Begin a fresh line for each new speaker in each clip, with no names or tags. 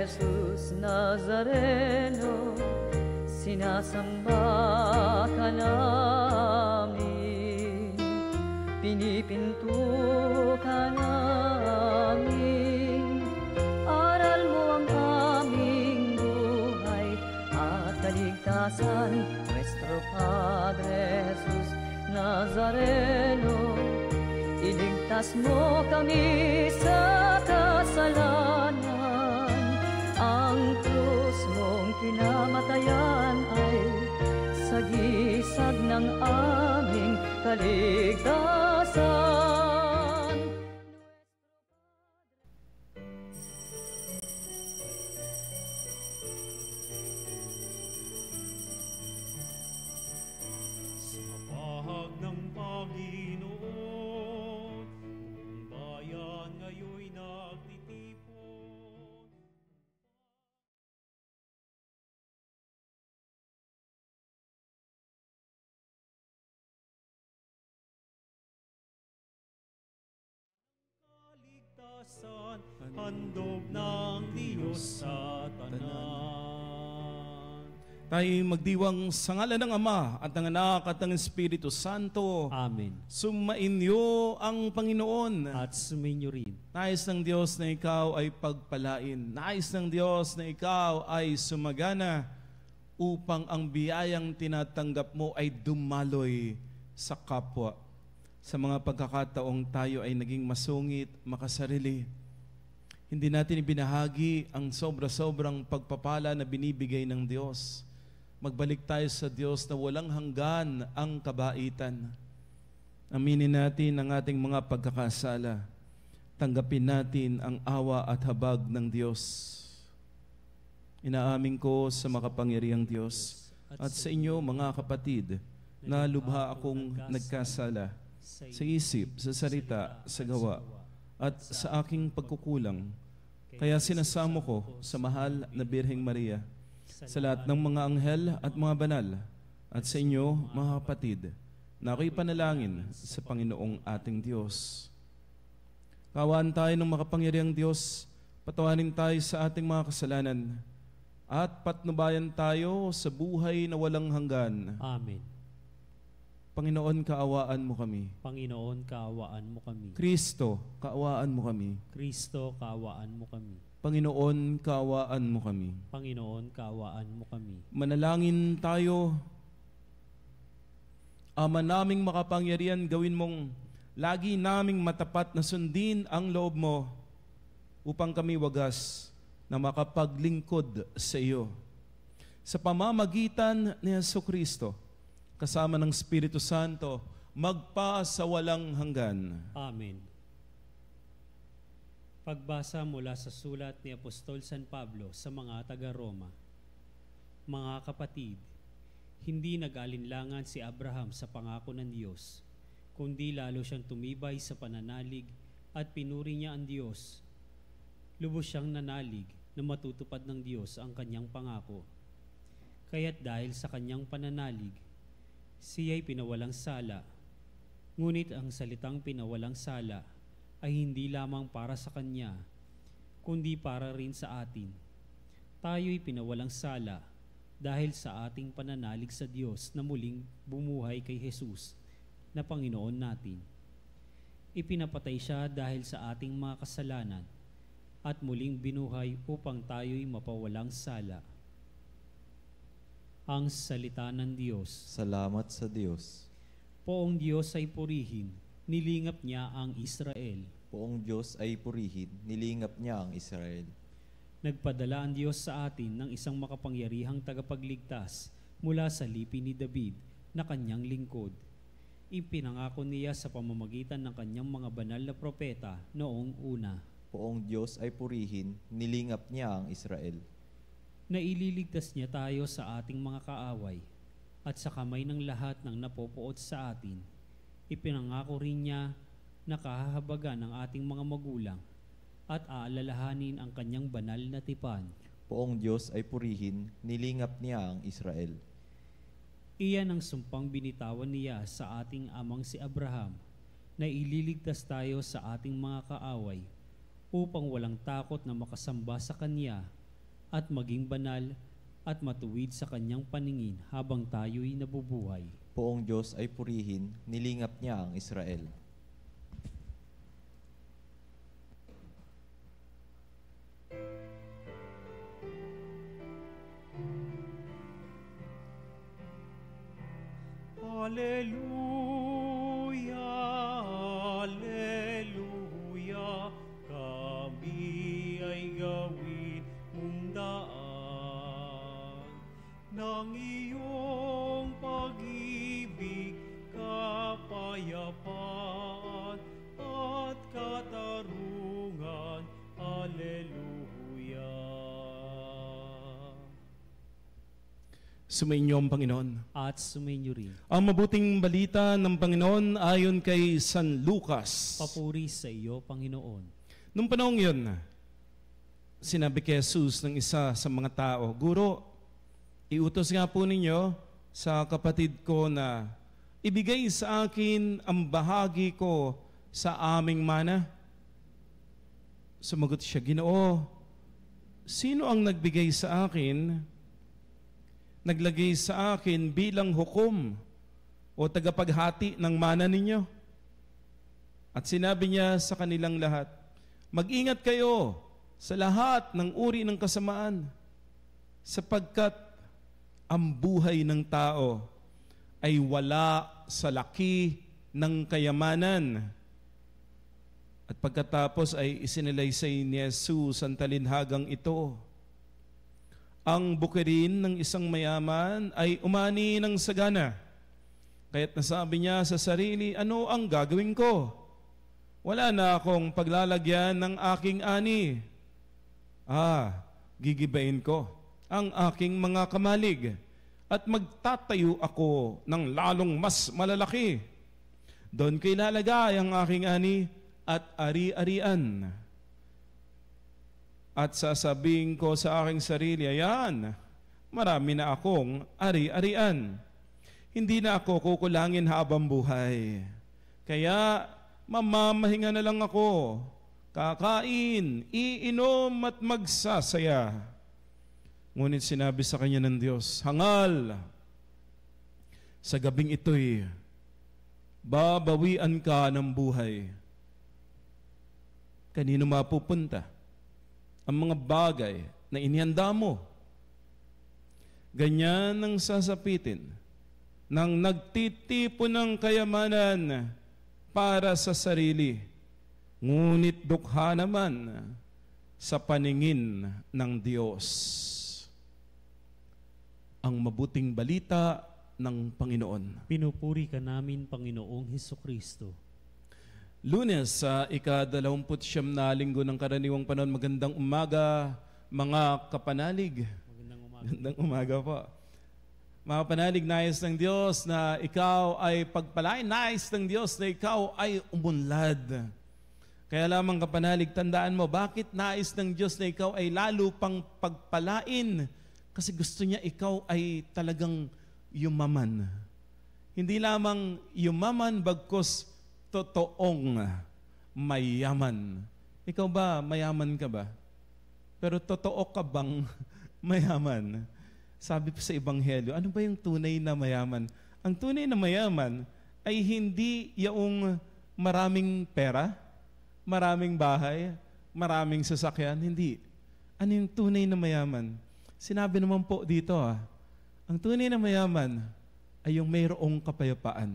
Jesus Nazareno, sinasamba ka namin, pinipinto ka namin. Aral mo ang aming buhay at kaligtasan, Nuestro Padre Jesus Nazareno. Iligtas mo kami sa kasalanan, ang krus mong kinamatayan ay sagisag ng aming kaligtasan.
Sa pahag ng Panginoon, buong bayan ngayon'y nagtitipon. Kaligtasan, handog ng Diyos sa tanan.
Tayo magdiwang sa ngalan ng Ama at ng Anak at ng Espiritu Santo.
Amen.
Sumainyo ang Panginoon.
At sumainyo rin.
Nais ng Diyos na ikaw ay pagpalain. Nais ng Diyos na ikaw ay sumagana upang ang biyayang tinatanggap mo ay dumaloy sa kapwa. Sa mga pagkakataong tayo ay naging masungit, makasarili, hindi natin ibinahagi ang sobra-sobrang pagpapala na binibigay ng Diyos. Magbalik tayo sa Diyos na walang hanggan ang kabaitan. Aminin natin ang ating mga pagkakasala. Tanggapin natin ang awa at habag ng Diyos. Inaamin ko sa makapangyarihang Diyos at sa inyo mga kapatid na lubha akong nagkasala sa isip, sa salita, sa gawa, at sa aking pagkukulang. Kaya sinasamo ko sa mahal na Birheng Maria, sa lahat ng mga anghel at mga banal, at sa inyo, mga kapatid, na ako'y panalangin sa Panginoong ating Diyos. Kawaan tayo ng makapangyarihang Diyos, patawanin tayo sa ating mga kasalanan, at patnubayan tayo sa buhay na walang hanggan.
Amen.
Panginoon, kaawaan mo kami.
Panginoon, kaawaan mo kami.
Kristo, kaawaan mo kami.
Kristo, kaawaan mo kami.
Panginoon, kaawaan mo kami.
Panginoon, kaawaan mo kami.
Manalangin tayo. Ama naming makapangyarihan, gawin mong lagi naming matapat na sundin ang loob mo upang kami wagas na makapaglingkod sa iyo. Sa pamamagitan ni Jesucristo, kasama ng Espiritu Santo, magpa sa walang hanggan.
Amen. Pagbasa mula sa sulat ni Apostol San Pablo sa mga taga-Roma. Mga kapatid, hindi nag-alinlangan si Abraham sa pangako ng Diyos, kundi lalo siyang tumibay sa pananalig at pinuri niya ang Diyos. Lubos siyang nanalig na matutupad ng Diyos ang kanyang pangako. Kaya't dahil sa kanyang pananalig, siya'y pinawalang sala. Ngunit ang salitang pinawalang sala ay hindi lamang para sa kanya, kundi para rin sa atin. Tayo'y pinawalang sala dahil sa ating pananalig sa Diyos na muling bumuhay kay Jesus na Panginoon natin. Ipinapatay siya dahil sa ating mga kasalanan at muling binuhay upang tayo'y mapawalang sala. Ang salita ng Diyos.
Salamat sa Diyos.
Poong Diyos ay purihin, nilingap niya ang Israel.
Poong Diyos ay purihin, nilingap niya ang Israel.
Nagpadala ang Diyos sa atin ng isang makapangyarihang tagapagligtas mula sa lipi ni David na kanyang lingkod. Ipinangako niya sa pamamagitan ng kanyang mga banal na propeta noong una.
Poong Diyos ay purihin, nilingap niya ang Israel.
Na ililigtas niya tayo sa ating mga kaaway at sa kamay ng lahat ng napopoot sa atin. Ipinangako rin niya na kahahabagan ng ating mga magulang at aalalahanin ang kanyang banal na tipan.
Poong Diyos ay purihin, nilingap niya ang Israel.
Iyan ang sumpang binitawan niya sa ating amang si Abraham na ililigtas tayo sa ating mga kaaway upang walang takot na makasamba sa kanya at maging banal at matuwid sa kanyang paningin habang tayo'y nabubuhay.
Poong Diyos ay purihin, nilingap niya ang Israel.
Alleluia, Alleluia, kami ay gawin mong daan ng iyong pag-ibig, kapayapaan at katarungan. Alleluia.
Sumainyo ang Panginoon.
At sumainyo rin.
Ang mabuting balita ng Panginoon ayon kay San Lucas.
Papuri sa iyo, Panginoon.
Nung panahong yun, sinabi kay Jesus ng isa sa mga tao, Guro, iutos nga po ninyo sa kapatid ko na ibigay sa akin ang bahagi ko sa aming mana. Sumagot siya, Ginoo, sino ang nagbigay sa akin? Naglagay sa akin bilang hukom o tagapaghati ng mana ninyo? At sinabi niya sa kanilang lahat, mag-ingat kayo sa lahat ng uri ng kasamaan, sapagkat ang buhay ng tao ay wala sa laki ng kayamanan. At pagkatapos ay isinalaysay ni Jesus ang talinhagang ito. Ang bukirin ng isang mayaman ay umani ng sagana. Kaya't nasabi niya sa sarili, ano ang gagawin ko? Wala na akong paglalagyan ng aking ani. Gigibain ko ang aking mga kamalig at magtatayo ako ng lalong mas malalaki. Doon ko ilalagay ang aking ani at ari-arian. At sasabihin ko sa aking sarili, ayan, marami na akong ari-arian. Hindi na ako kukulangin habang buhay. Kaya mamamahinga na lang ako, kakain, iinom at magsasaya. Ngunit sinabi sa kanya ng Diyos, hangal, sa gabing ito'y babawian ka ng buhay. Kanino mapupunta ang mga bagay na inihanda mo? Ganyan ang sasapitin ng nagtitipon ng kayamanan para sa sarili, ngunit dukha naman sa paningin ng Diyos. Ang mabuting balita ng Panginoon.
Pinupuri ka namin, Panginoong Hesukristo.
Lunes sa ika-29 na linggo ng karaniwang panahon. Magandang umaga, mga kapanalig.
Magandang umaga.
Magandang umaga po. Mga kapanalig, nais ng Diyos na ikaw ay pagpalain. Nais ng Diyos na ikaw ay umunlad. Kaya lamang kapanalig, tandaan mo, bakit nais ng Diyos na ikaw ay lalo pang pagpalain? Kasi gusto niya ikaw ay talagang yumaman. Hindi lamang yumaman, bagkus totoong mayaman. Ikaw ba, mayaman ka ba? Pero totoo ka bang mayaman? Sabi pa sa Ebanghelyo, ano ba yung tunay na mayaman? Ang tunay na mayaman ay hindi yung maraming pera, maraming bahay, maraming sasakyan. Hindi. Ano yung tunay na mayaman? Sinabi naman po dito, ang tunay na mayaman ay yung mayroong kapayapaan.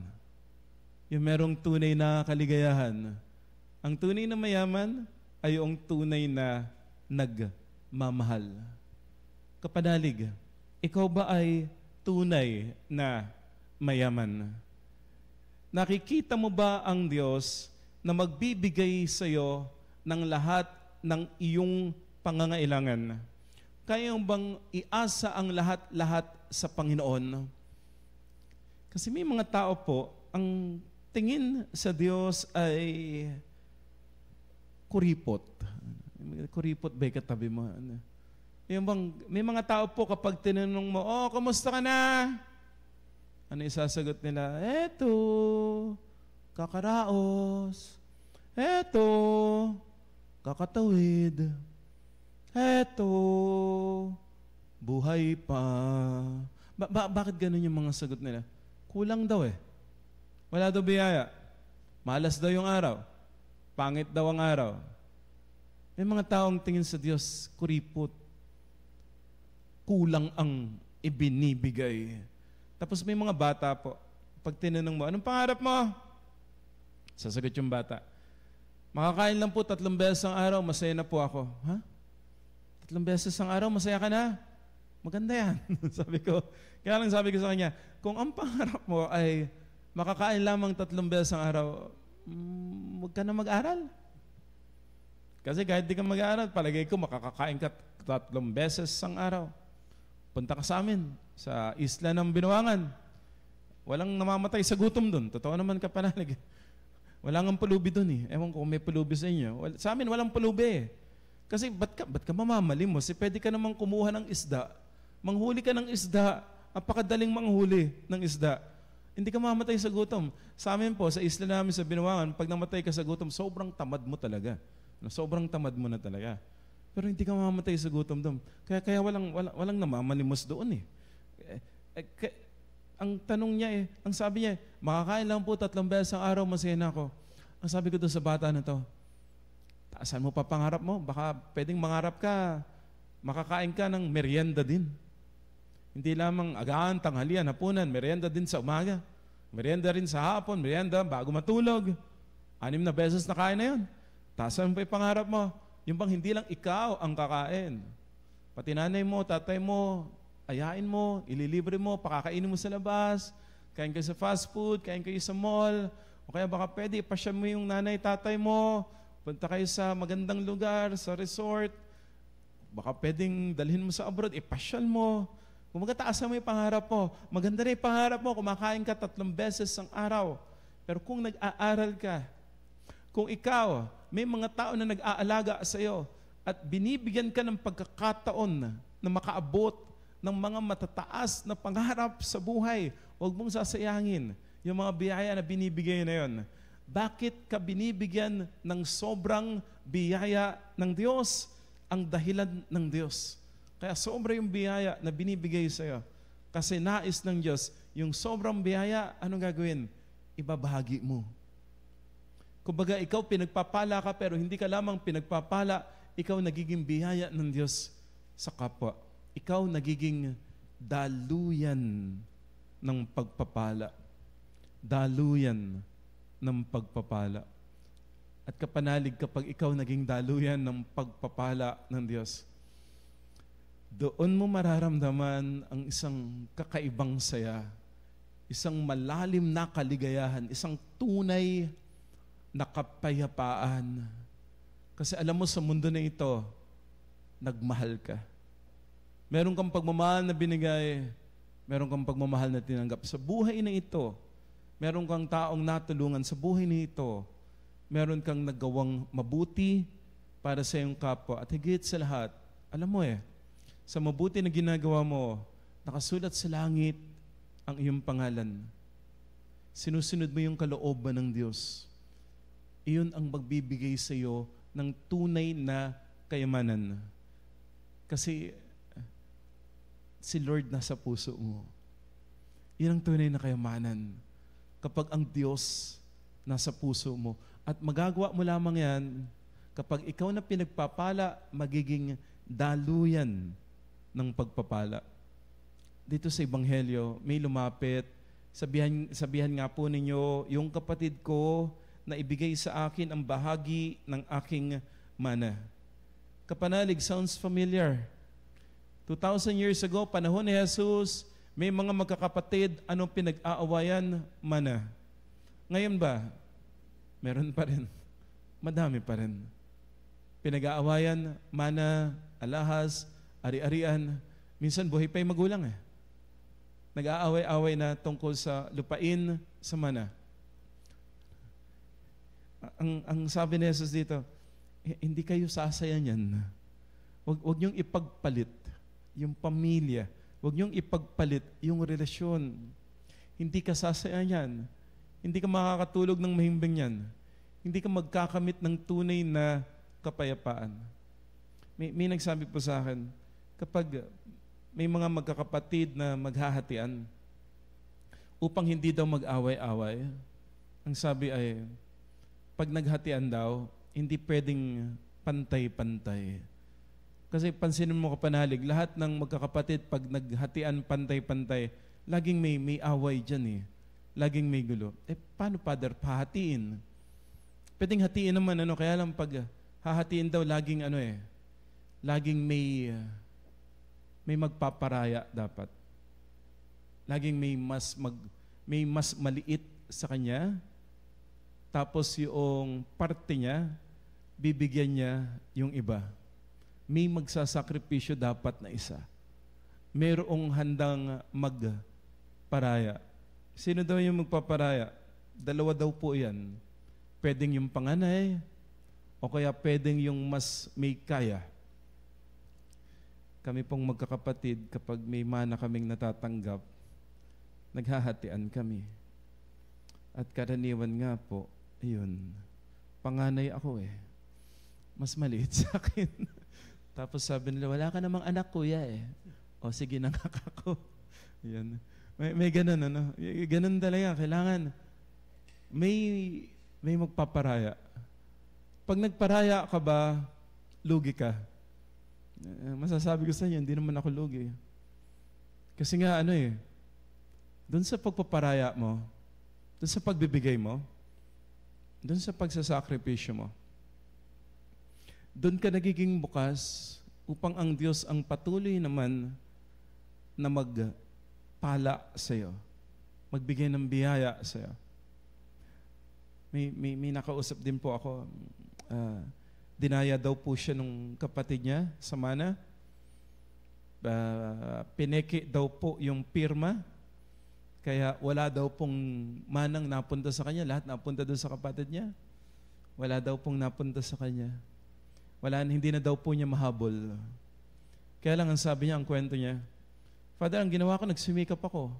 Yung merong tunay na kaligayahan. Ang tunay na mayaman ay yung tunay na nagmamahal. Kapanalig, ikaw ba ay tunay na mayaman? Nakikita mo ba ang Diyos na magbibigay sa iyo ng lahat ng iyong pangangailangan? Kaya bang iasa ang lahat-lahat sa Panginoon? Kasi may mga tao po, ang tingin sa Diyos ay kuripot. Kuripot ba katabi mo? Yung bang, may mga tao po kapag tinanong mo, kamusta ka na? Ano isasagot nila? Eto, kakaraos. Eto, kakatawid. Eto, buhay pa. Bakit ganun yung mga sagot nila? Kulang daw eh. Wala daw biyaya. Malas daw yung araw. Pangit daw ang araw. May mga taong tingin sa Diyos, kuripot. Kulang ang ibinibigay. Tapos may mga bata po, pag tinanong mo, anong pangarap mo? Sasagot yung bata, makakain lang po 3 beses ang araw, masaya na po ako. Ha? 3 beses ang araw, masaya ka na? Maganda yan. Sabi ko, kaya lang sabi ko sa kanya, kung ang pangarap mo ay makakain lamang 3 beses ang araw, huwag ka na mag-aral. Kasi kahit di ka mag-aral, palagay ko makakakain ka 3 beses ang araw. Punta ka sa amin, sa isla ng Binuangan. Walang namamatay sa gutom doon. Totoo naman ka panalig. Wala nga pulubi doon eh. Ewan ko kung may pulubi sa inyo. Sa amin, walang pulubi eh. Kasi ba't ka mamamalimos? Pwede ka namang kumuha ng isda. Manghuli ka ng isda. Apakadaling manghuli ng isda. Hindi ka mamatay sa gutom. Sa amin po, sa isla namin sa Binuangan, pag namatay ka sa gutom, sobrang tamad mo talaga. Sobrang tamad mo na talaga. Pero hindi ka mamamatay sa gutom doon. Kaya walang namamalimos doon eh. Ang tanong niya ang sabi niya, makakain lang po 3 beses ang araw, masaya na ako. Ang sabi ko doon sa bata na to, taasan mo pa pangarap mo, baka pwedeng mangarap ka, makakain ka ng merienda din. Hindi lamang agahan, tanghalian, hapunan, merienda din sa umaga. Merienda rin sa hapon, merienda bago matulog. 6 na beses na kain na yun. Taasan mo pa yung pangarap mo. Yung bang hindi lang ikaw ang kakain. Pati nanay mo, tatay mo, ayain mo, ililibre mo, pakakainin mo sa labas, kain kayo sa fast food, kain kayo sa mall, o kaya baka pwede, ipasya mo yung nanay, tatay mo, punta kayo sa magandang lugar, sa resort, baka pwedeng dalhin mo sa abroad, ipasyal mo. Kung magtaasan mo yung pangarap mo, maganda na yung pangarap mo, kumakain ka 3 beses ang araw. Pero kung nag-aaral ka, kung ikaw, may mga tao na nag-aalaga sa iyo at binibigyan ka ng pagkakataon na makaabot ng mga matataas na pangarap sa buhay, huwag mong sasayangin yung mga biyaya na binibigay na yon. Bakit ka binibigyan ng sobrang biyaya ng Diyos? Ang dahilan ng Diyos. Kaya sobra yung biyaya na binibigay sa iyo. Kasi nais ng Diyos, yung sobrang biyaya, anong gagawin? Ibabahagi mo. Kumbaga, ikaw pinagpapala ka pero hindi ka lamang pinagpapala, ikaw nagiging biyaya ng Diyos sa kapwa. Ikaw nagiging daluyan ng pagpapala. Daluyan ng pagpapala. At kapanalig kapag ikaw naging daluyan ng pagpapala ng Diyos, doon mo mararamdaman ang isang kakaibang saya, isang malalim na kaligayahan, isang tunay na kapayapaan. Kasi alam mo sa mundo na ito, nagmahal ka. Meron kang pagmamahal na binigay, meron kang pagmamahal na tinanggap. Sa buhay na ito, meron kang taong natulungan sa buhay na ito, meron kang nagawang mabuti para sa iyong kapwa. At higit sa lahat, alam mo sa mabuti na ginagawa mo, nakasulat sa langit ang iyong pangalan. Sinusunod mo yung kalooban ng Diyos. Iyon ang magbibigay sa iyo ng tunay na kayamanan. Kasi si Lord nasa puso mo. Iyon ang tunay na kayamanan. Kapag ang Diyos nasa puso mo. At magagawa mo lamang yan kapag ikaw na pinagpapala, magiging daluyan ng pagpapala. Dito sa Ebanghelyo, may lumapit. Sabihan nga po ninyo, yung kapatid ko na ibigay sa akin ang bahagi ng aking mana. Kapanalig, sounds familiar. 2,000 years ago, panahon ni Jesus, may mga magkakapatid, anong pinag-aawayan? Mana. Ngayon ba? Meron pa rin. Madami pa rin. Pinag-aawayan, mana, alahas, ari-arian. Minsan buhay pa yung magulang Nag-aaway-away na tungkol sa lupain, sa mana. Ang sabi ni Jesus dito, hindi kayo sasaya niyan. Huwag niyong ipagpalit yung pamilya. Huwag niyong ipagpalit yung relasyon. Hindi ka sasaya niyan. Hindi ka makakatulog ng mahimbing niyan. Hindi ka magkakamit ng tunay na kapayapaan. May nagsabi po sa akin, kapag may mga magkakapatid na maghahatian upang hindi daw mag-away-away. Ang sabi ay, pag naghatian daw, hindi pwedeng pantay-pantay. Kasi pansinin mo kapanalig, lahat ng magkakapatid pag naghatian pantay-pantay, laging may away dyan eh. Laging may gulo. Paano, Father, pahatiin? Pwedeng hatiin naman, kaya lang pag hahatiin daw, laging laging may magpaparaya dapat. Laging may mas maliit sa kanya, tapos yung parte niya, bibigyan niya yung iba. May magsasakripisyo dapat na isa. Mayroong handang magparaya. Sino daw yung magpaparaya? Dalawa daw po yan. Pwedeng yung panganay, o kaya pwedeng yung mas may kaya. Kami pong magkakapatid, kapag may mana kaming natatanggap, naghahatian kami. At karaniwan nga po, ayun, panganay ako eh. Mas maliit sa akin. Tapos sabi nila, wala ka namang anak, kuya eh. O sige, nangak ako. Ayun. May ganun, ganun talaga. Kailangan may magpaparaya. Pag nagparaya ka ba, lugi ka. Masasabi ko sa inyo, hindi naman ako lugi. Kasi nga doon sa pagpaparaya mo, doon sa pagbibigay mo, doon sa pagsasakripisyo mo, doon ka nagiging bukas upang ang Diyos ang patuloy naman na magpala sa iyo, magbigay ng biyaya sa iyo. May nakausap din po ako, dinaya daw po siya nung kapatid niya sa mana. Pineki daw po yung pirma, kaya wala daw pong manang napunta sa kanya, lahat napunta doon sa kapatid niya. Wala daw pong napunta sa kanya. Hindi na daw po niya mahabol. Kaya lang ang sabi niya, ang kwento niya, Father, ang ginawa ko, nagsumikap ako.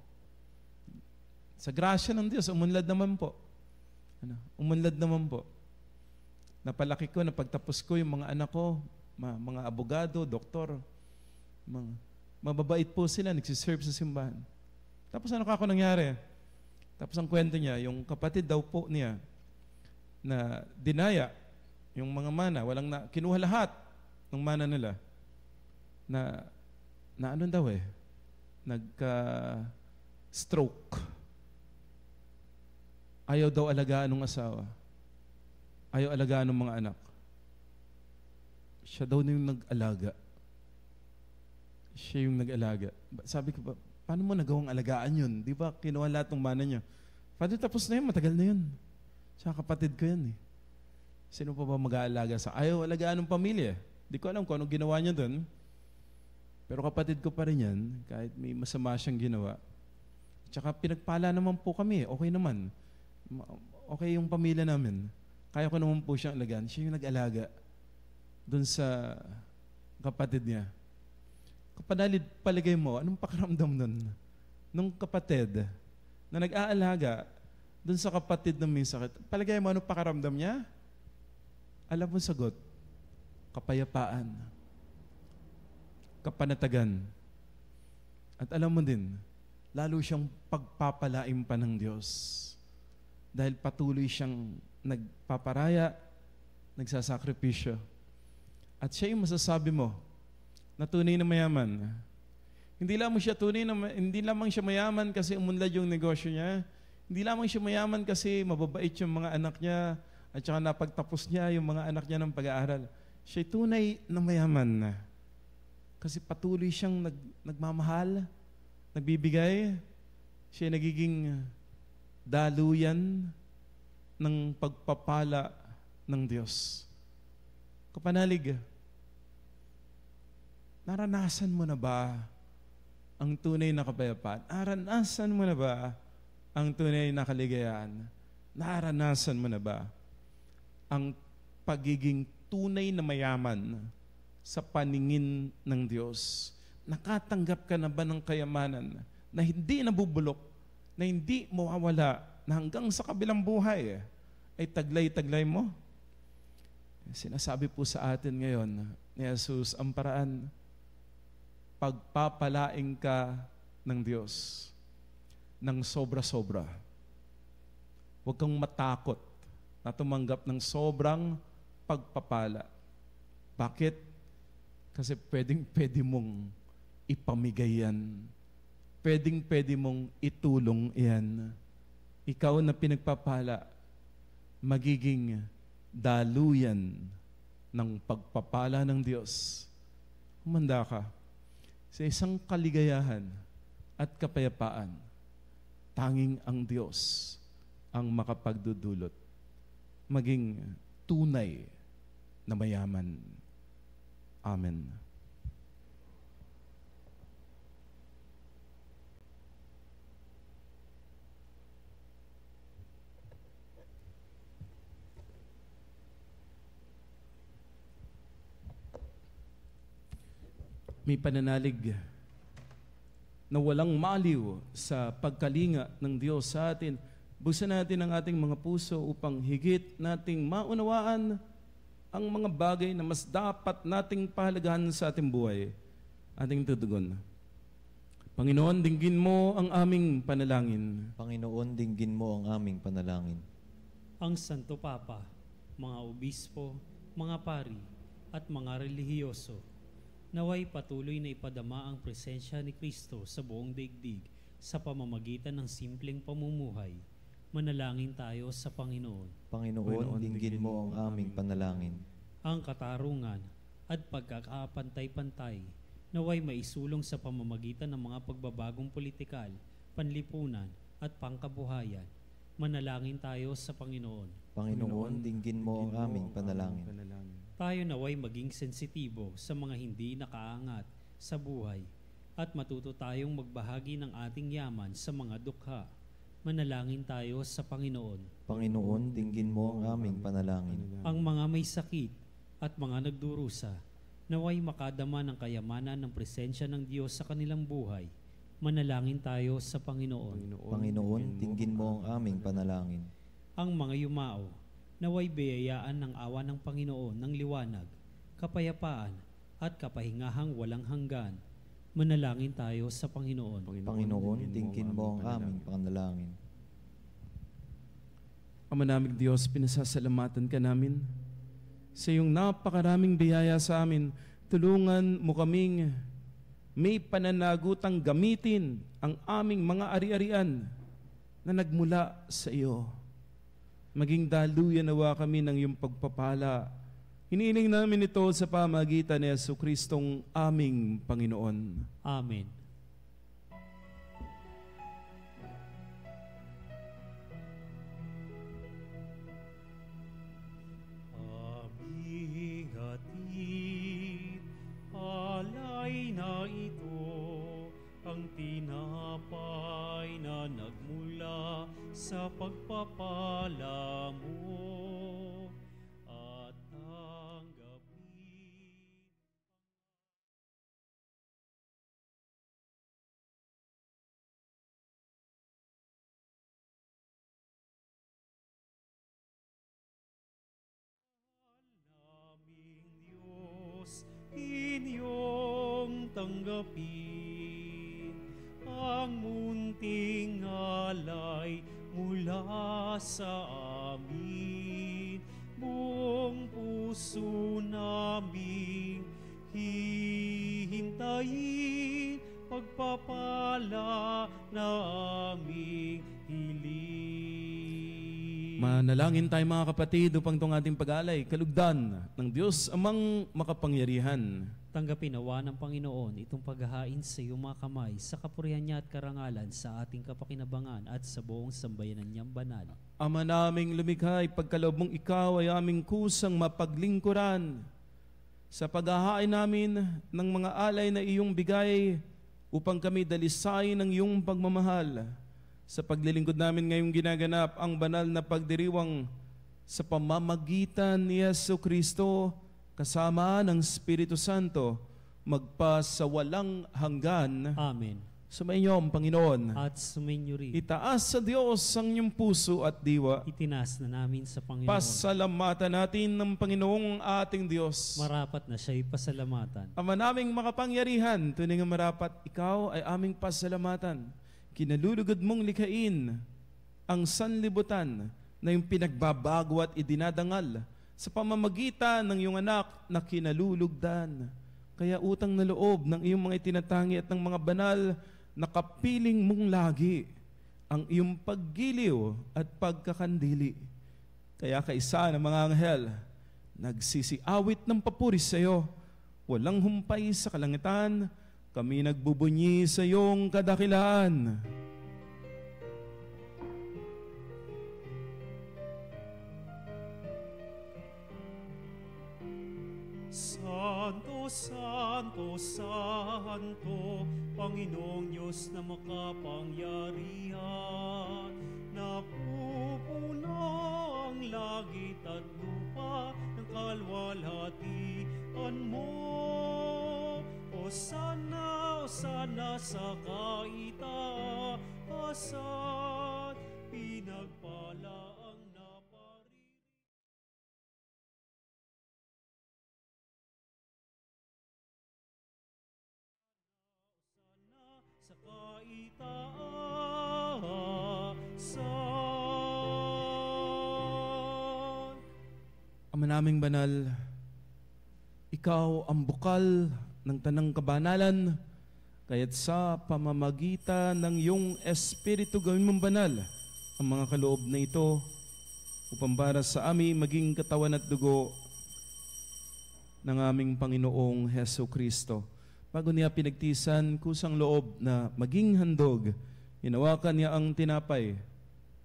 Sa grasya ng Diyos, umunlad naman po. Umunlad naman po. Napalaki ko, napagtapos ko yung mga anak ko, mga abogado, doktor, mababait po sila, nagsiserve sa simbahan. Tapos ano kako nangyari? Tapos ang kwento niya, yung kapatid daw po niya na dinaya yung mga mana, kinuha lahat ng mana nila na ano daw nagka-stroke. Ayaw daw alagaan ng asawa. Ayaw alagaan ng mga anak. Siya daw yung nag-alaga. Siya yung nag-alaga. Sabi ko, paano mo nagawang alagaan yun? Di ba kinuha lahat ng mana niya? Father, tapos na yun, matagal na yun. Siya kapatid ko yan eh. Sino pa ba mag-aalaga sa? Ayaw alagaan ng pamilya. Di ko alam kung anong ginawa niya doon. Pero kapatid ko pa rin yan, kahit may masama siyang ginawa. Tsaka pinagpala naman po kami, okay naman. Okay yung pamilya namin. Kaya ko naman po siyang alagaan. Siya yung nag-alaga doon sa kapatid niya. Kapanalig, paligay mo, anong pakiramdam nun? Nung kapatid na nag-aalaga doon sa kapatid na may sakit, paligay mo, anong pakiramdam niya? Alam mo sagot, kapayapaan, kapanatagan. At alam mo din, lalo siyang pagpapalain pa ng Diyos. Dahil patuloy siyang nagpaparaya, nagsasakripisyo. At siya yung masasabi mo, na tunay na mayaman. Hindi lamang siya mayaman kasi umunlad yung negosyo niya. Hindi lamang siya mayaman kasi mababait yung mga anak niya at saka napagtapos niya yung mga anak niya ng pag-aaral. Siya'y tunay na mayaman. Kasi patuloy siyang nagmamahal, nagbibigay. Siya'y nagiging daluyan ng pagpapala ng Diyos. Kapanalig, naranasan mo na ba ang tunay na kapayapaan? Naranasan mo na ba ang tunay na kaligayahan? Naranasan mo na ba ang pagiging tunay na mayaman sa paningin ng Diyos? Nakatanggap ka na ba ng kayamanan na hindi nabubulok, na hindi mawawala, na hanggang sa kabilang buhay ay taglay-taglay mo? Sinasabi po sa atin ngayon ni Jesus ang paraan. pagpapalaing ka ng Diyos ng sobra-sobra. Huwag kang matakot na tumanggap ng sobrang pagpapala. Bakit? Kasi pwede mong ipamigay yan. Pwede mong itulong yan. Ikaw na pinagpapala, magiging daluyan ng pagpapala ng Diyos. Humanda ka sa isang kaligayahan at kapayapaan. Tanging ang Diyos ang makapagdudulot. Maging tunay na mayaman. Amen. May pananalig na walang maliw sa pagkalinga ng Diyos sa atin. Buksan natin ang ating mga puso upang higit nating maunawaan ang mga bagay na mas dapat nating pahalagahan sa ating buhay. Ating tutugon. Panginoon, dinggin mo ang aming panalangin.
Panginoon, dinggin mo ang aming panalangin.
Ang Santo Papa, mga obispo, mga pari, at mga relihiyoso, naway patuloy na ipadama ang presensya ni Kristo sa buong daigdig sa pamamagitan ng simpleng pamumuhay. Manalangin tayo sa Panginoon.
Panginoon, dinggin mo ang aming panalangin.
Ang katarungan at pagkakapantay-pantay naway maisulong sa pamamagitan ng mga pagbabagong politikal, panlipunan at pangkabuhayan. Manalangin tayo sa Panginoon.
Panginoon, dinggin mo ang aming panalangin.
Tayo naway maging sensitibo sa mga hindi nakaangat sa buhay at matuto tayong magbahagi ng ating yaman sa mga dukha. Manalangin tayo sa Panginoon.
Panginoon, dinggin mo ang aming panalangin.
Ang mga may sakit at mga nagdurusa, naway makadama ng kayamanan ng presensya ng Diyos sa kanilang buhay. Manalangin tayo sa Panginoon.
Panginoon, dinggin mo ang aming panalangin.
Ang mga yumao, naway biyayaan ng awa ng Panginoon ng liwanag, kapayapaan at kapahingahang walang hanggan. Manalangin tayo sa Panginoon.
Panginoon, dinggin mo ang aming panalangin.
Ama naming Diyos, pinasasalamatan ka namin sa iyong napakaraming biyaya sa amin. Tulungan mo kaming may pananagutang gamitin ang aming mga ari-arian na nagmula sa iyo. Maging daluyan nawa kami ng iyong pagpapala. Hinihiling namin ito sa pamagitan ni Jesucristong aming Panginoon.
Amen. Aming hatid, alay na ito, ang tinapay na nagmula sa pagpapala mo. Inyong tanggapin ang munting alay mula sa amin. Buong puso naming hihintayin pagpapala na aming hiling.
Manalangin tayo mga kapatid upang itong ating pag-alay, kalugdan ng Diyos amang makapangyarihan.
Tanggapin nawa ng Panginoon itong paghahain sa iyong mga kamay sa kapurihan niya at karangalan sa ating kapakinabangan at sa buong sambayanan niyang banal.
Ama naming lumikha, pagkaloob mong ikaw ay aming kusang mapaglingkuran sa paghahain namin ng mga alay na iyong bigay upang kami dalisayin ng iyong pagmamahal. Sa paglilingkod namin ngayong ginaganap ang banal na pagdiriwang sa pamamagitan ni Jesucristo kasama ng Espiritu Santo magpa sa walang hanggan.
Amen.
Sumainyo ang Panginoon.
At sumainyo rin.
Itaas sa Diyos ang inyong puso at diwa.
Itinaas na namin sa Panginoon.
Pasalamatan natin ng Panginoong ating Diyos.
Marapat na siya'y pasalamatan.
Ama naming makapangyarihan, tunay nga marapat ikaw ay aming pasalamatan. Kinalulugod mong likhain ang sanlibutan na yung pinagbabago at idinadangal sa pamamagitan ng iyong anak na kinalulugdan. Kaya utang na loob ng iyong mga itinatangi at ng mga banal na kapiling mong lagi ang iyong paggiliw at pagkakandili. Kaya kaisa ng mga anghel, nagsisiawit ng papuri sa iyo, walang humpay sa kalangitan, kami nagbubunyi sa iyong kadakilaan.
Santo, Santo, Santo, Panginoong Diyos na makapangyarihan, napupuna ang langit at lupa ng kalwalhatian mo. Hosana, Hosana sa kaitaasan, pinagpala ang napariri. Sa kaitaasan.
Ama naming banal, ikaw ang bukal ng tanang kabanalan, kaya't sa pamamagitan ng iyong Espiritu gawin mong banal ang mga kaloob na ito upang para sa amin maging katawan at dugo ng aming Panginoong Heso Kristo. Bago niya pinagtisan kusang loob na maging handog, hinawakan niya ang tinapay,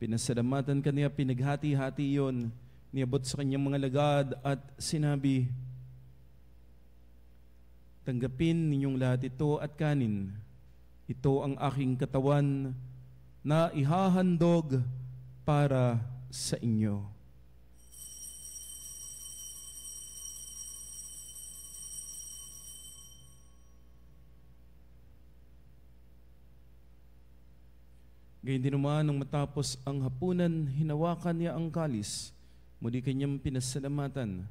pinasalamatan kaniya, pinaghati-hati iyon, niabot sa kanyang mga lagad at sinabi, tanggapin ninyong lahat ito at kanin. Ito ang aking katawan na ihahandog para sa inyo. Gayun din naman, nang matapos ang hapunan, hinawakan niya ang kalis. Muli kanyang pinasalamatan.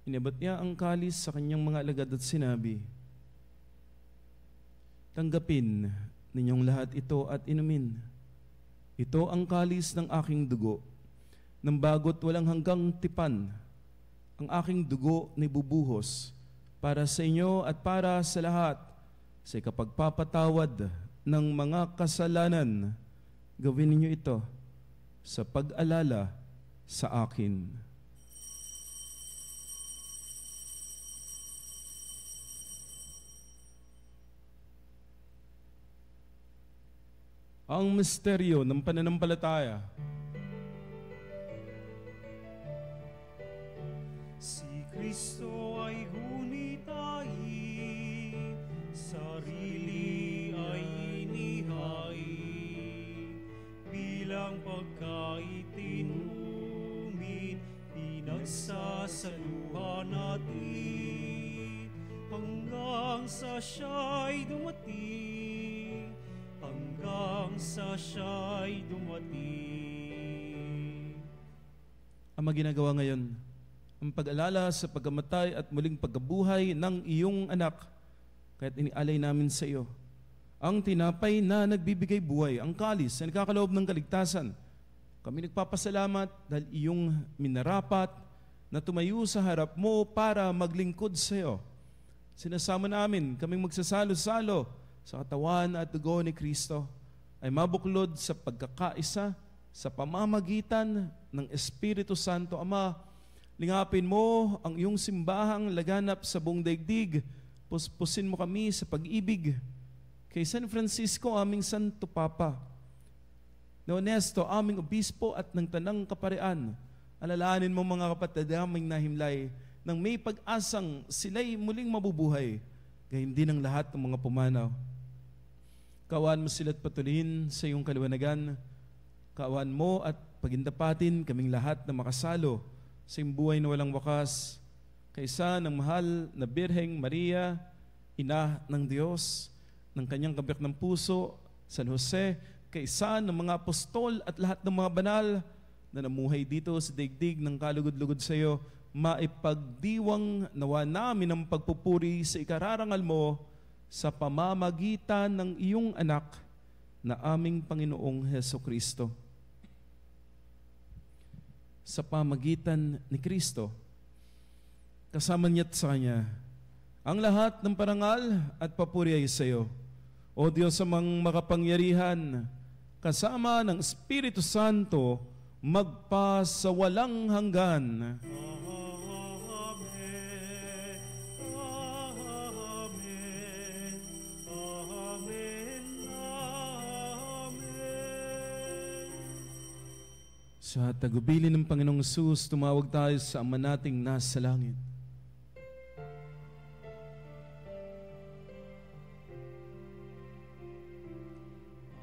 Inabot niya ang kalis sa kanyang mga alagad at sinabi, tanggapin ninyong lahat ito at inumin. Ito ang kalis ng aking dugo, ng bago't walang hanggang tipan. Ang aking dugo na ibubuhos para sa inyo at para sa lahat sa ikapagpapatawad ng mga kasalanan. Gawin ninyo ito sa pag-alala sa akin. Ang misteryo ng pananampalataya.
Si Kristo ay gunitahin, sarili ay inihain, bilang pagkaitinumin, pinagsasaluhan natin, hanggang sa siya'y dumating, hanggang sa siya'y dumating.
Ang ginagawa ngayon, ang pag-alala sa pagkamatay at muling pagkabuhay ng iyong anak, kaya't inialay namin sa iyo ang tinapay na nagbibigay buhay, ang kalis na nagkakaloob ng kaligtasan. Kami nagpapasalamat dahil iyong minarapat na tumayo sa harap mo para maglingkod sa iyo. Sinasama namin kaming magsasalo-salo sa katawan at dugo ni Kristo ay mabuklod sa pagkakaisa sa pamamagitan ng Espiritu Santo. Ama, lingapin mo ang iyong simbahang laganap sa buong daigdig. Puspusin mo kami sa pag-ibig kay San Francisco, aming Santo Papa, na Honesto, aming Obispo at ng Tanang Kaparian. Alalahanin mo mga kapatid aming nahimlay nang may pag-asang sila'y muling mabubuhay, gayon din ang lahat ng mga pumanaw. Kaawaan mo sila't patuloyin sa iyong kaliwanagan. Kaawaan mo at pagindapatin kaming lahat na makasalo sa iyong buhay na walang wakas, kaysa ng mahal na Birheng Maria, Ina ng Diyos, ng kanyang kabiyak ng puso, San Jose, kaisa ng mga apostol at lahat ng mga banal na namuhay dito sa daigdig ng kalugod-lugod sa iyo, maipagdiwang nawa namin ang pagpupuri sa ikararangal mo sa pamamagitan ng iyong anak na aming Panginoong Hesukristo. Sa pamagitan ni Kristo, kasama niya't sa Kanya, ang lahat ng parangal at papuri ay sa iyo, O Diyos amang makapangyarihan, kasama ng Espiritu Santo, magpa sa walang hanggan. Sa tagubilin ng Panginoong Hesus, tumawag tayo sa Ama nating nasa langit.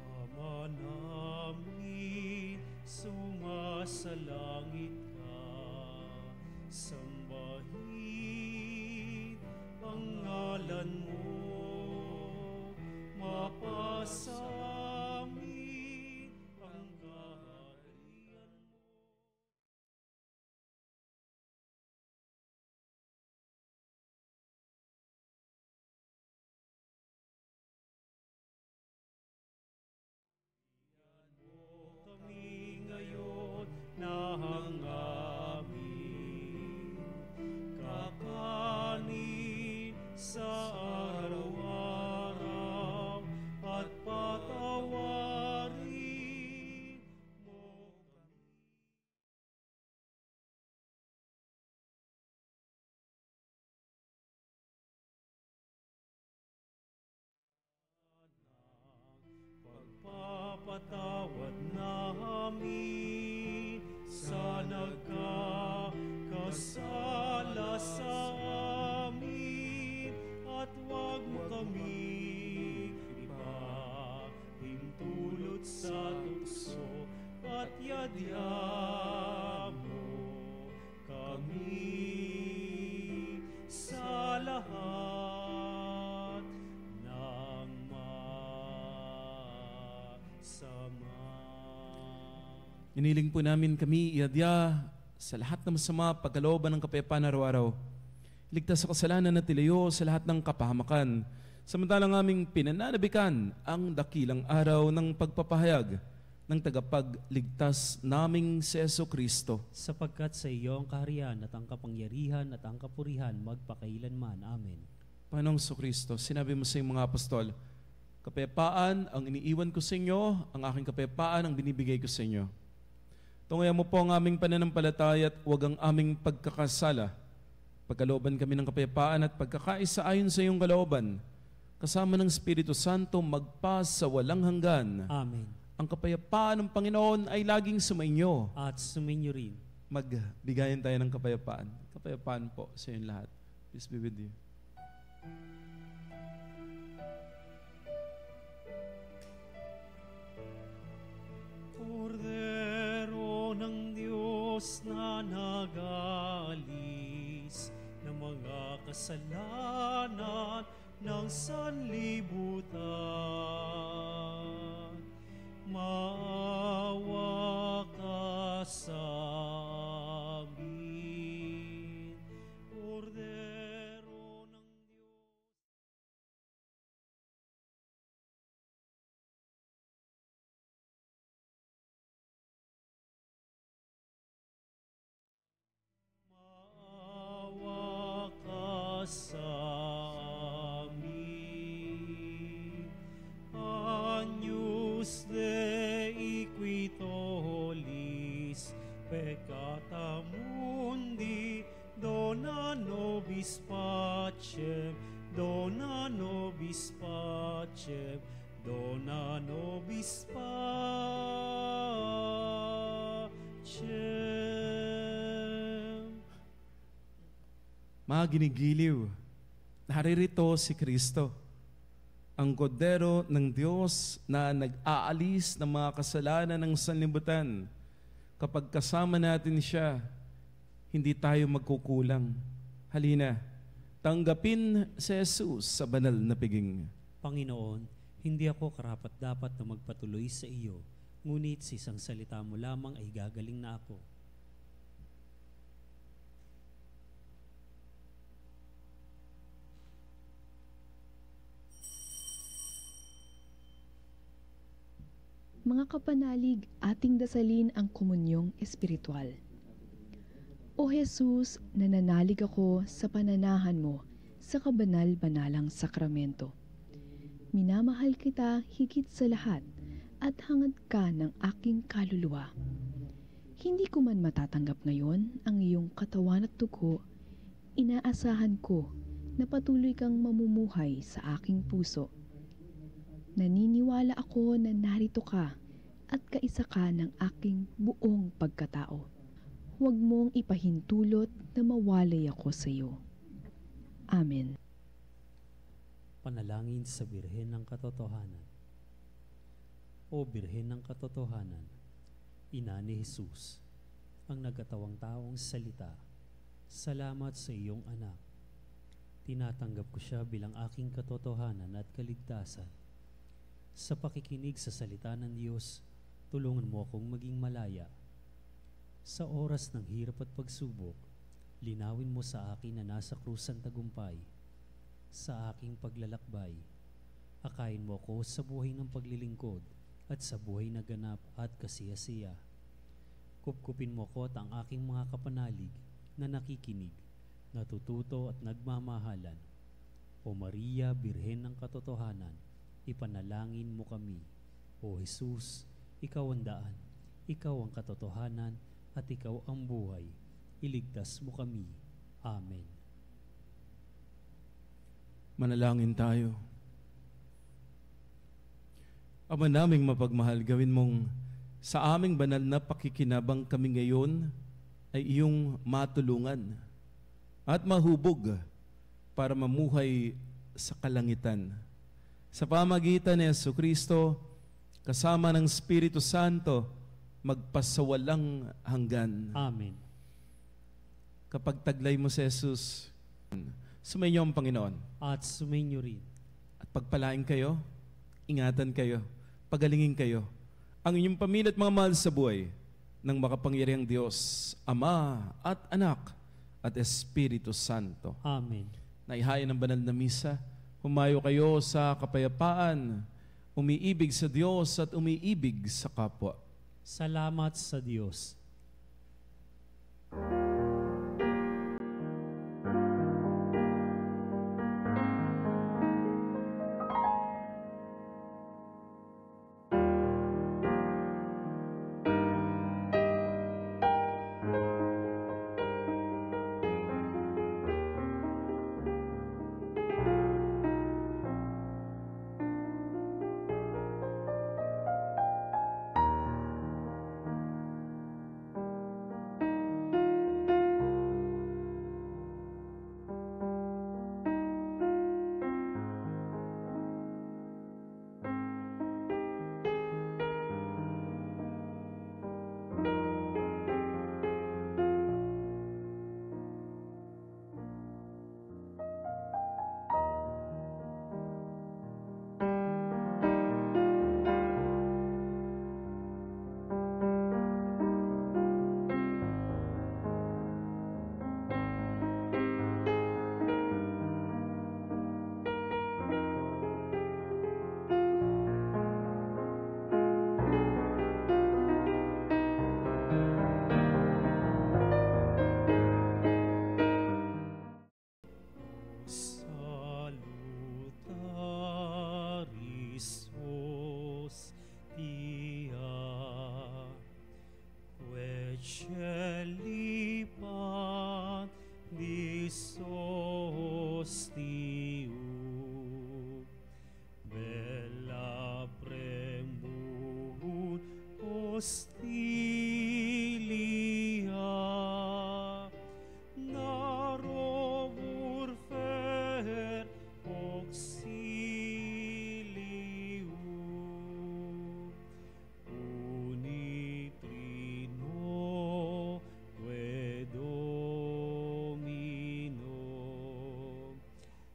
Ama namin, sumasalangit ka, sambahin ang ngalan mo, mapasa patawad namin sa nagkakasala sa amin, at huwag mo kami ipahintulot sa tukso, at yadya mo kami sa lahat ng
Iniling po namin kami iadya sa lahat ng masama, pagkalooban ng kapayapaan araw-araw. Ligtas sa kasalanan at tilayo sa lahat ng kapahamakan. Samantalang aming pinananabikan ang dakilang araw ng pagpapahayag ng tagapagligtas naming si Jesucristo.
Sapagkat sa iyo ang kaharian at ang kapangyarihan at ang kapurihan magpakailanman. Amen.
Panginoong Jesucristo, sinabi mo sa iyong mga apostol, kapayapaan ang iniiwan ko sa inyo, ang aking kapayapaan ang binibigay ko sa inyo. Tungayan mo po ang aming pananampalataya at huwag ang aming pagkakasala. Pagkalooban kami ng kapayapaan at pagkakaisa ayon sa iyong kalooban, kasama ng Espiritu Santo magpa sa walang hanggan.
Amen.
Ang kapayapaan ng Panginoon ay laging sumainyo.
At sumainyo rin.
Magbigayan tayo ng kapayapaan. Kapayapaan po sa inyong lahat. Peace be with you.
Kordero ng Diyos na nag-aalis ng mga kasalanan ng sanlibutan, maawa ka sa amin. Kordero ng Diyos. Maawa ka sa amin. Agnus Dei qui tollis peccata mundi, dona nobis pacem, dona nobis pacem, dona nobis pacem.
Mga ginigiliw, naririto si Kristo, ang kordero ng Diyos na nag-aalis ng mga kasalanan ng sanlibutan. Kapag kasama natin siya, hindi tayo magkukulang. Halina, tanggapin si Jesus sa banal na piging.
Panginoon, hindi ako karapat-dapat na magpatuloy sa iyo, ngunit sa isang salita mo lamang ay gagaling na ako.
Mga kapanalig, ating dasalin ang komunyong espiritual. O Jesus, nananalig ako sa pananahan mo sa kabanal-banalang sakramento. Minamahal kita higit sa lahat at hangad ka ng aking kaluluwa. Hindi ko man matatanggap ngayon ang iyong katawan at dugo, inaasahan ko na patuloy kang mamumuhay sa aking puso. Naniniwala ako na narito ka at kaisa ka ng aking buong pagkatao. Huwag mong ipahintulot na mawalay ako sa iyo. Amen.
Panalangin sa Birhen ng Katotohanan. O Birhen ng Katotohanan, Ina ni Jesus, ang nagkatawang taong salita, salamat sa iyong anak. Tinatanggap ko siya bilang aking katotohanan at kaligtasan. Sa pakikinig sa salita ng Diyos, tulungan mo akong maging malaya. Sa oras ng hirap at pagsubok, linawin mo sa akin na nasa krusan tagumpay. Sa aking paglalakbay, akayin mo ako sa buhay ng paglilingkod at sa buhay na ganap at kasiyasiya. Kupkupin mo ko at ang aking mga kapanalig na nakikinig, natututo at nagmamahalan. O Maria, Birhen ng Katotohanan, ipanalangin mo kami. O Jesus, ikaw ang daan, ikaw ang katotohanan, at ikaw ang buhay. Iligtas mo kami. Amen.
Manalangin tayo. Ama naming mapagmahal, gawin mong sa aming banal na pakikinabang kami ngayon ay iyong matulungan at mahubog para mamuhay sa kalangitan. Sa pamagitan ni Jesucristo, kasama ng Espiritu Santo, magpasawalang hanggan.
Amen.
Kapag taglay mo si Jesus, sumainyo ang Panginoon.
At sumainyo rin.
At pagpalain kayo, ingatan kayo, pagalingin kayo, ang inyong pamilya at mga mahal sa buhay ng makapangyarihang Diyos, Ama at Anak at Espiritu Santo.
Amen.
Naihaya ng banal na misa, humayo kayo sa kapayapaan, umiibig sa Diyos at umiibig sa kapwa.
Salamat sa Diyos. Salutaris hostia, Veceli pandis hostium, bella premur hostilia, narobur fer auxilium, unitrino que Domino,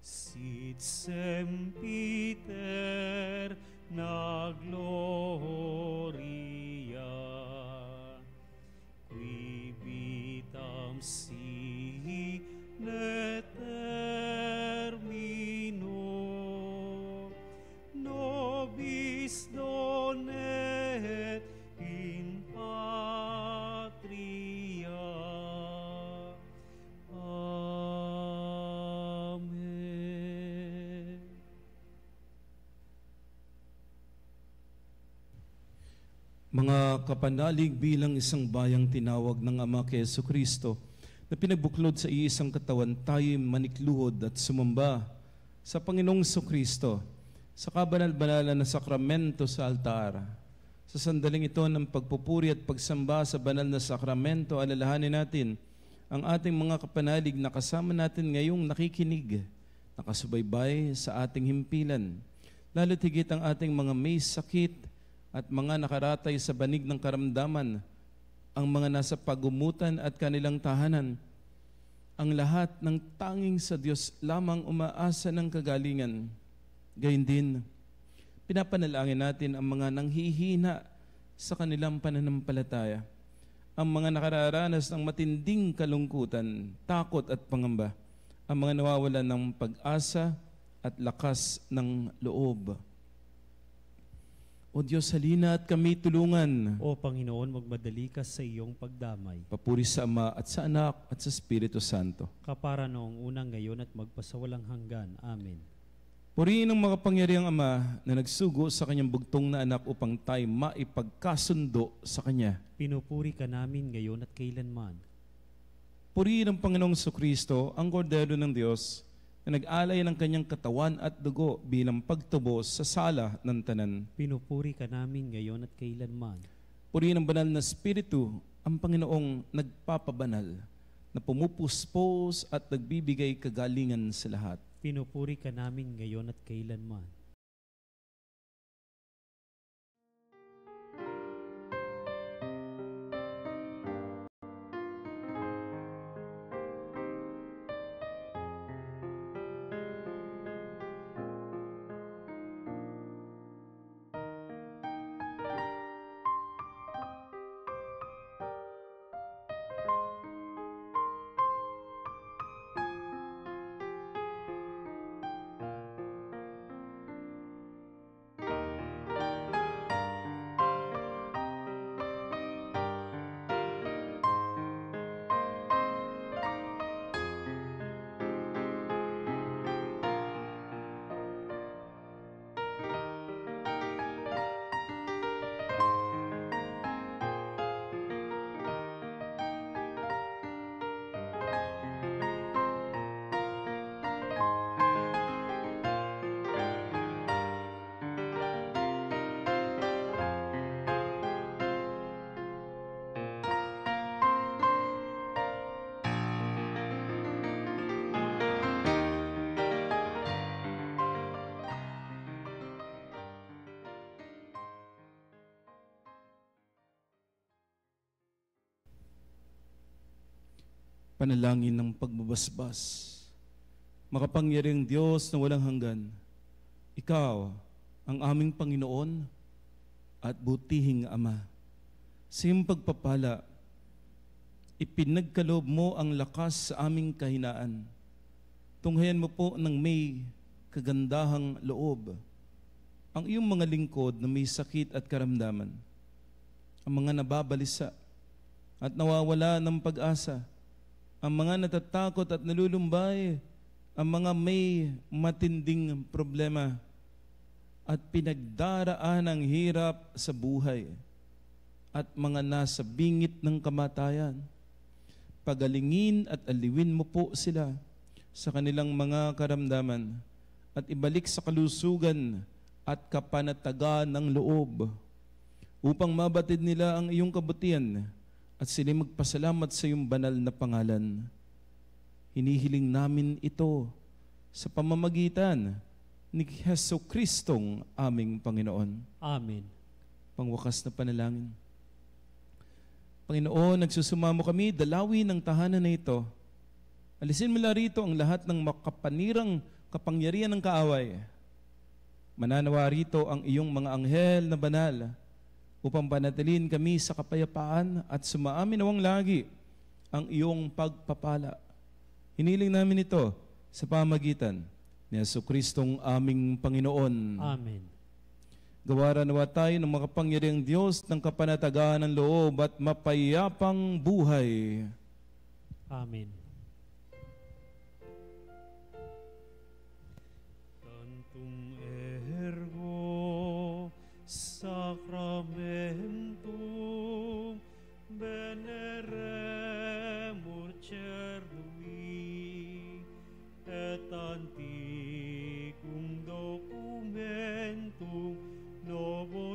sit sempiter
Mga kapanalig, bilang isang bayang tinawag ng Ama kay Jesucristo na pinagbuklod sa iisang katawan, tayo manikluhod at sumamba sa Panginoong Jesucristo sa kabanal-banalan na sakramento sa altar. Sa sandaling ito ng pagpupuri at pagsamba sa banal na sakramento, alalahanin natin ang ating mga kapanalig na kasama natin ngayong nakikinig, nakasubaybay sa ating himpilan. Lalo't higit ang ating mga may sakit at mga nakaratay sa banig ng karamdaman, ang mga nasa pagumutan at kanilang tahanan. Ang lahat ng tanging sa Diyos lamang umaasa ng kagalingan. Gayun din, pinapanalangin natin ang mga nanghihina sa kanilang pananampalataya, ang mga nakararanas ng matinding kalungkutan, takot at pangamba, ang mga nawawalan ng pag-asa at lakas ng loob. O Diyos, halina at kami tulungan.
O Panginoon, magmadali ka sa iyong pagdamay.
Papuri sa Ama at sa Anak at sa Espiritu Santo.
Kapara noong unang, ngayon at magpasawalang hanggan. Amen.
Purihin ang makapangyarihang Ama na nagsugo sa kanyang bugtong na anak upang tayo maipagkasundo sa Kanya.
Pinupuri ka namin ngayon at kailanman.
Purihin ang Panginoong Jesucristo, ang Kordero ng Diyos, na nag-alay ng kanyang katawan at dugo bilang pagtubos sa sala ng tanan.
Pinupuri ka namin ngayon at kailanman.
Purihin ang banal na Espiritu, ang Panginoong nagpapabanal, na pumupuspos at nagbibigay kagalingan sa lahat.
Pinupuri ka namin ngayon at kailanman.
Panalangin ng pagbabasbas. Makapangyarihang Diyos na walang hanggan, Ikaw ang aming Panginoon at butihing Ama. Sa iyong pagpapala, ipinagkaloob mo ang lakas sa aming kahinaan. Tunghayan mo po ng may kagandahang loob ang iyong mga lingkod na may sakit at karamdaman, ang mga nababalisa at nawawala ng pag-asa, ang mga natatakot at nalulumbay, ang mga may matinding problema at pinagdaraan ng hirap sa buhay at mga nasa bingit ng kamatayan. Pagalingin at aliwin mo po sila sa kanilang mga karamdaman at ibalik sa kalusugan at kapanatagan ng loob upang mabatid nila ang iyong kabutihan at sila magpasalamat sa iyong banal na pangalan. Hinihiling namin ito sa pamamagitan ni Jesucristong aming Panginoon.
Amen.
Pangwakas na panalangin. Panginoon, nagsusumamo kami, dalawin ng tahanan na ito. Alisin mo na rito ang lahat ng makapanirang kapangyarihan ng kaaway. Mananawa rito ang iyong mga anghel na banal upang panatilin kami sa kapayapaan at sumaamin nawang lagi ang iyong pagpapala. Hiniling namin ito sa pamagitan ni Jesucristong aming Panginoon.
Amen.
Gawaran nawa tayo ng makapangyarihang Diyos ng kapanatagan ng loob at mapayapang buhay.
Amen. Tantum ergo sacramentum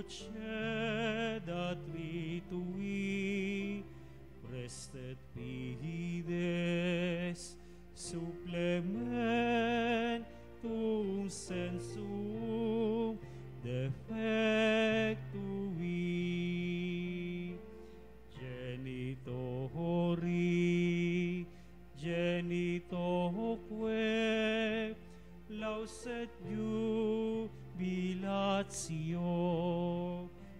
procedat ritui, prestet fides, supplementum sensum defectui. Genitori, genitoque, lauset jubilatio,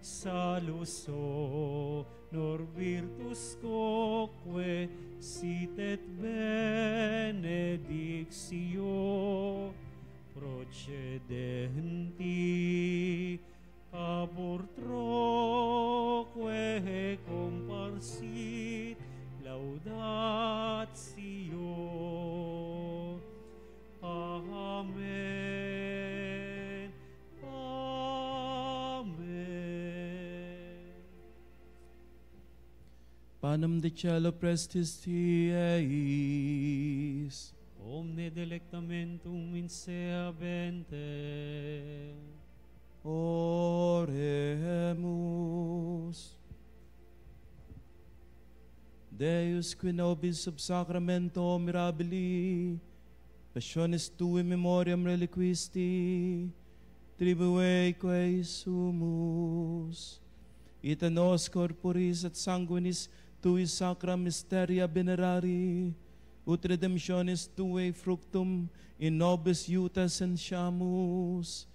salus honor virtus quoque sit et benedictio procedenti abur troque comparsit laudatio. Amen. Amen.
Panem de cielo prestis tieis,
Omne delectamentum in se habente.
oremus. Deus qui nobis sub sacramento mirabili, passionis tui memoriam reliquisti, tribueque sumus, ita nos corporis et sanguinis tui sacra mysteria venerari, ut redemptionis tui fructum in nobis iuta sentiamus,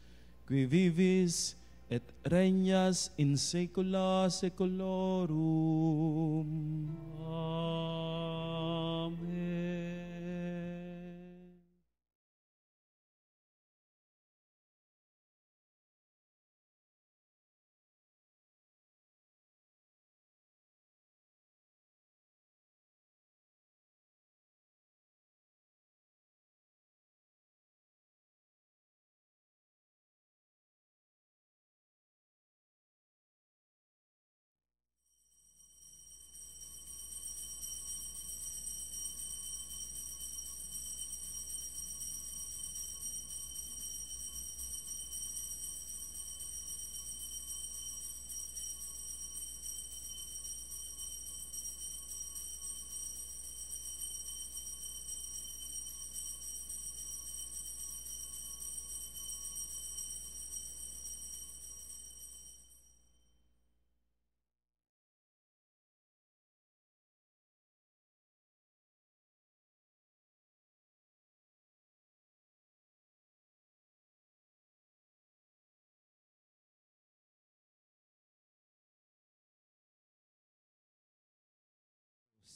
qui vivis et regnas in saecula saeculorum.
Amen.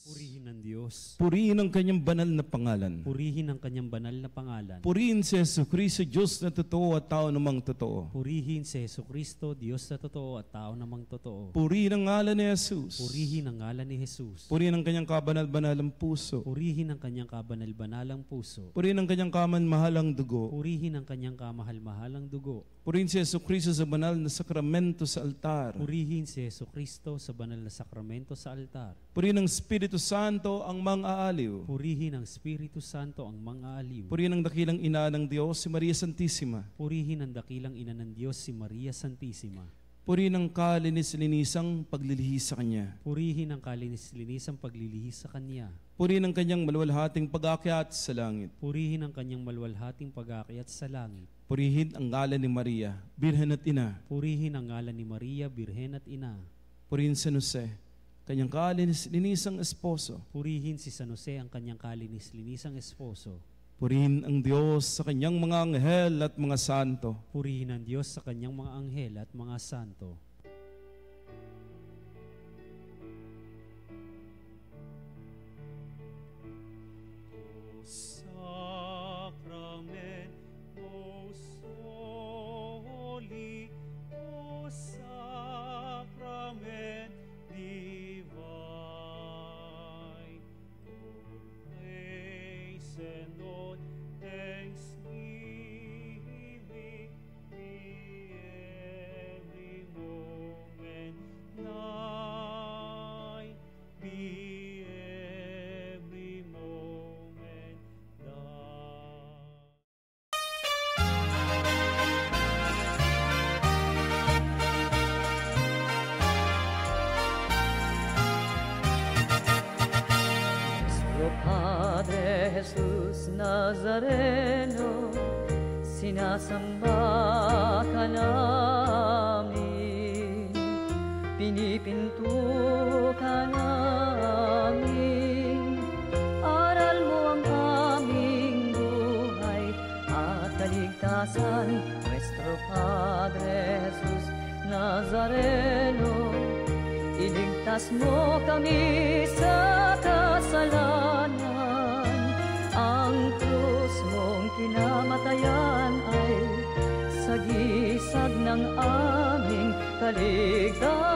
Purihin ang Diyos.
Purihin ang kanyang banal na pangalan.
Purihin ang kanyang banal na pangalan.
Purihin si Jesucristo, Diyos na totoo at tao namang totoo.
Purihin si Jesucristo, Diyos na totoo at tao namang totoo.
Purihin ang ngalan ni Jesus.
Purihin ang ngalan ni Jesus.
Purihin ang kanyang kabanal-banalang puso.
Purihin ang kanyang kabanal-banalang puso.
Purihin ang kanyang kaman-mahalang dugo.
Purihin ang kanyang kamahal-mahalang dugo.
Purihin si Jesucristo sa banal na sakramento sa altar.
Purihin si Jesucristo sa banal na sakramento sa altar.
Purihin ang Espiritu Santo ang mang-aaliw.
Purihin ang Espiritu Santo ang mga aliw.
Purihin ang dakilang ina ng Diyos, si Maria Santissima.
Purihin ang dakilang ina ng Diyos, si Maria Santissima.
Purihin ang kalinis-linisang paglilihis sa Kanya.
Purihin ang kalinis-linisang paglilihis sa Kanya.
Purihin ang kanyang maluwalhating pag-akyat sa langit.
Purihin ang kanyang maluwalhating pag-aakyat sa langit.
Purihin ang ngalan ni Maria, Birhen at Ina.
Purihin ang ngalan ni Maria, Birhen at Ina.
Purihin San Jose, kanyang kalinis-linisang esposo.
Purihin si San Jose, ang kanyang kalinis-linisang esposo.
Purihin ang Diyos sa kanyang mga anghel at mga santo.
Purihin ang Diyos sa kanyang mga anghel at mga santo.
Nazareno, sinasamba ka namin, pinipinto ka namin. Aral mo ang aming buhay at kaligtasan, Nuestro Padre Jesus Nazareno. Iligtas mo kami sa kasalanan, ang krus mong kinamatayan ay sagisag ng aming kaligtasan.